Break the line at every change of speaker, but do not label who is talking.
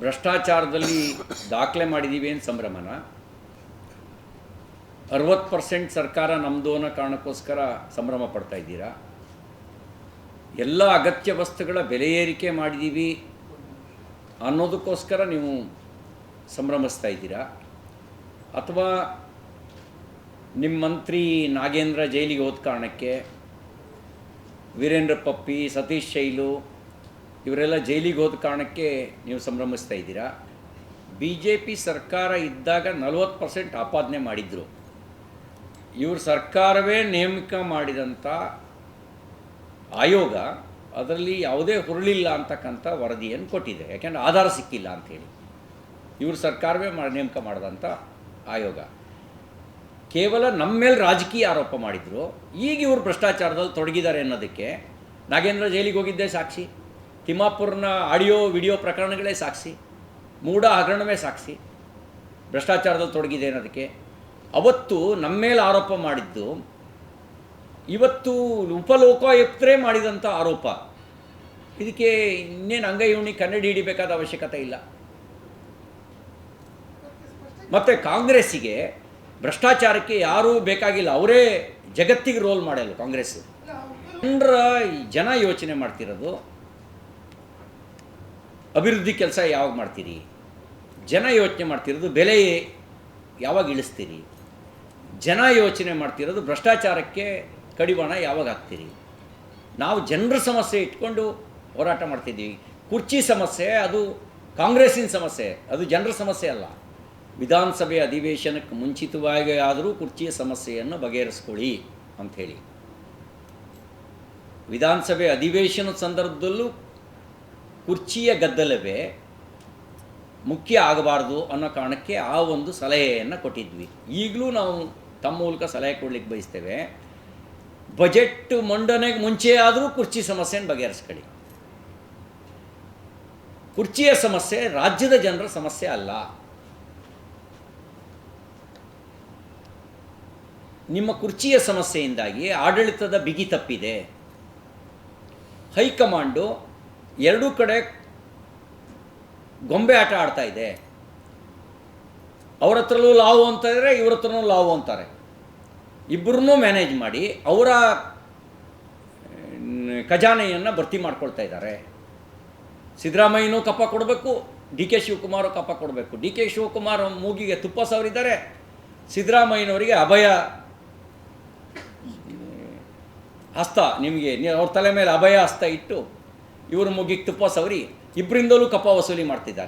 ಭ್ರಷ್ಟಾಚಾರದಲ್ಲಿ ದಾಖಲೆ ಮಾಡಿದ್ದೀವಿ ಅಂತ ಸಂಭ್ರಮನ, 60% ಸರ್ಕಾರ ನಮ್ಮದು ಅನ್ನೋ ಕಾರಣಕ್ಕೋಸ್ಕರ ಸಂಭ್ರಮ ಪಡ್ತಾ ಇದ್ದೀರಾ? ಎಲ್ಲ ಅಗತ್ಯ ವಸ್ತುಗಳ ಬೆಲೆ ಏರಿಕೆ ಮಾಡಿದ್ದೀವಿ ಅನ್ನೋದಕ್ಕೋಸ್ಕರ ನೀವು ಸಂಭ್ರಮಿಸ್ತಾ ಇದ್ದೀರಾ? ಅಥವಾ ನಿಮ್ಮ ಮಂತ್ರಿ ನಾಗೇಂದ್ರ ಜೈಲಿಗೆ ಹೋದ ಕಾರಣಕ್ಕೆ ವೀರೇಂದ್ರ ಪಪ್ಪಿ, ಸತೀಶ್ ಶೈಲು ಇವರೆಲ್ಲ ಜೈಲಿಗೆ ಹೋದ ಕಾರಣಕ್ಕೆ ನೀವು ಸಂಭ್ರಮಿಸ್ತಾ ಇದ್ದೀರಾ? BJP ಸರ್ಕಾರ ಇದ್ದಾಗ 40% ಆಪಾದನೆ ಮಾಡಿದರು. ಇವರು ಸರ್ಕಾರವೇ ನೇಮಕ ಮಾಡಿದಂಥ ಆಯೋಗ ಅದರಲ್ಲಿ ಯಾವುದೇ ಹುರುಳಿಲ್ಲ ಅಂತಕ್ಕಂಥ ವರದಿಯನ್ನು ಕೊಟ್ಟಿದೆ. ಯಾಕೆಂದರೆ ಆಧಾರ ಸಿಕ್ಕಿಲ್ಲ ಅಂಥೇಳಿ. ಇವರು ಸರ್ಕಾರವೇ ನೇಮಕ ಮಾಡಿದಂಥ ಆಯೋಗ ಕೇವಲ ನಮ್ಮ ಮೇಲೆ ರಾಜಕೀಯ ಆರೋಪ ಮಾಡಿದರು. ಈಗ ಇವರು ಭ್ರಷ್ಟಾಚಾರದಲ್ಲಿ ತೊಡಗಿದ್ದಾರೆ ಅನ್ನೋದಕ್ಕೆ ನಾಗೇಂದ್ರ ಜೈಲಿಗೆ ಹೋಗಿದ್ದೇ ಸಾಕ್ಷಿ, ತಿಮ್ಮಾಪುರ್ನ ಆಡಿಯೋ ವಿಡಿಯೋ ಪ್ರಕರಣಗಳೇ ಸಾಕ್ಷಿ, ಮೂಢ ಹಗರಣವೇ ಸಾಕ್ಷಿ. ಭ್ರಷ್ಟಾಚಾರದಲ್ಲಿ ತೊಡಗಿದೆ ಅನ್ನೋದಕ್ಕೆ ಅವತ್ತು ನಮ್ಮ ಮೇಲೆ ಆರೋಪ ಮಾಡಿದ್ದು, ಇವತ್ತು ಉಪಲೋಕಾಯುಕ್ತರೇ ಮಾಡಿದಂಥ ಆರೋಪ. ಇದಕ್ಕೆ ಇನ್ನೇನು ಅಂಗೈ ಉಣ್ಣಿ ಕನ್ನಡಿ ಹಿಡಿಬೇಕಾದ ಅವಶ್ಯಕತೆ ಇಲ್ಲ. ಮತ್ತು ಕಾಂಗ್ರೆಸ್ಸಿಗೆ ಭ್ರಷ್ಟಾಚಾರಕ್ಕೆ ಯಾರೂ ಬೇಕಾಗಿಲ್ಲ, ಅವರೇ ಜಗತ್ತಿಗೆ ರೋಲ್ ಮಾಡಲ್ಲ ಕಾಂಗ್ರೆಸ್ಸು. ಜನ ಯೋಚನೆ ಮಾಡ್ತಿರೋದು ಅಭಿವೃದ್ಧಿ ಕೆಲಸ ಯಾವಾಗ ಮಾಡ್ತೀರಿ, ಜನ ಯೋಚನೆ ಮಾಡ್ತಿರೋದು ಬೆಲೆ ಯಾವಾಗ ಇಳಿಸ್ತೀರಿ, ಜನ ಯೋಚನೆ ಮಾಡ್ತಿರೋದು ಭ್ರಷ್ಟಾಚಾರಕ್ಕೆ ಕಡಿವಾಣ ಯಾವಾಗ ಹಾಕ್ತೀರಿ. ನಾವು ಜನರ ಸಮಸ್ಯೆ ಇಟ್ಕೊಂಡು ಹೋರಾಟ ಮಾಡ್ತಿದ್ದೀವಿ. ಕುರ್ಚಿ ಸಮಸ್ಯೆ ಅದು ಕಾಂಗ್ರೆಸ್ಸಿನ ಸಮಸ್ಯೆ, ಅದು ಜನರ ಸಮಸ್ಯೆ ಅಲ್ಲ. ವಿಧಾನಸಭೆ ಅಧಿವೇಶನಕ್ಕೆ ಮುಂಚಿತವಾಗಿ ಆದರೂ ಕುರ್ಚಿಯ ಸಮಸ್ಯೆಯನ್ನು ಬಗೆಹರಿಸ್ಕೊಳ್ಳಿ ಅಂಥೇಳಿ. ವಿಧಾನಸಭೆ ಅಧಿವೇಶನದ ಸಂದರ್ಭದಲ್ಲೂ ಕುರ್ಚಿಯ ಗದ್ದಲವೇ ಮುಖ್ಯ ಆಗಬಾರ್ದು ಅನ್ನೋ ಕಾರಣಕ್ಕೆ ಆ ಒಂದು ಸಲಹೆಯನ್ನು ಕೊಟ್ಟಿದ್ವಿ. ಈಗಲೂ ನಾವು ತಮ್ಮ ಮೂಲಕ ಸಲಹೆ ಕೊಡಲಿಕ್ಕೆ ಬಯಸ್ತೇವೆ. ಬಜೆಟ್ ಮಂಡನೆಗೆ ಮುಂಚೆ ಆದರೂ ಕುರ್ಚಿ ಸಮಸ್ಯೆಯನ್ನು ಬಗೆಹರಿಸ್ಕೊಳ್ಳಿ. ಕುರ್ಚಿಯ ಸಮಸ್ಯೆ ರಾಜ್ಯದ ಜನರ ಸಮಸ್ಯೆ ಅಲ್ಲ. ನಿಮ್ಮ ಕುರ್ಚಿಯ ಸಮಸ್ಯೆಯಿಂದಾಗಿ ಆಡಳಿತದ ಬಿಗಿ ತಪ್ಪಿದೆ. ಹೈಕಮಾಂಡು ಎರಡೂ ಕಡೆ ಗೊಂಬೆ ಆಟ ಆಡ್ತಾ ಇದೆ. ಅವ್ರ ಹತ್ರಲೂ ಲಾವು ಅಂತಾರೆ, ಇವ್ರ ಹತ್ರನೂ ಲಾವು ಅಂತಾರೆ. ಇಬ್ಬರನ್ನೂ ಮ್ಯಾನೇಜ್ ಮಾಡಿ ಅವರ ಖಜಾನೆಯನ್ನು ಭರ್ತಿ ಮಾಡ್ಕೊಳ್ತಾ ಇದ್ದಾರೆ. ಸಿದ್ದರಾಮಯ್ಯನೂ ಕಪ್ಪ ಕೊಡಬೇಕು, DK ಶಿವಕುಮಾರು ಕಪ್ಪ ಕೊಡಬೇಕು. DK ಶಿವಕುಮಾರ್ ಮೂಗಿಗೆ ತುಪ್ಪ ಸವರಿದ್ದಾರೆ, ಸಿದ್ದರಾಮಯ್ಯನವರಿಗೆ ಅಭಯ ಹಸ್ತ, ನಿಮಗೆ ಅವ್ರ ತಲೆ ಮೇಲೆ ಅಭಯ ಹಸ್ತ ಇಟ್ಟು ಇವರು ಮೂಗಿಗೆ ತುಪ್ಪ ಸವರಿ ಇಬ್ಬರಿಂದಲೂ ಕಪ್ಪ ವಸೂಲಿ ಮಾಡ್ತಿದ್ದಾರೆ.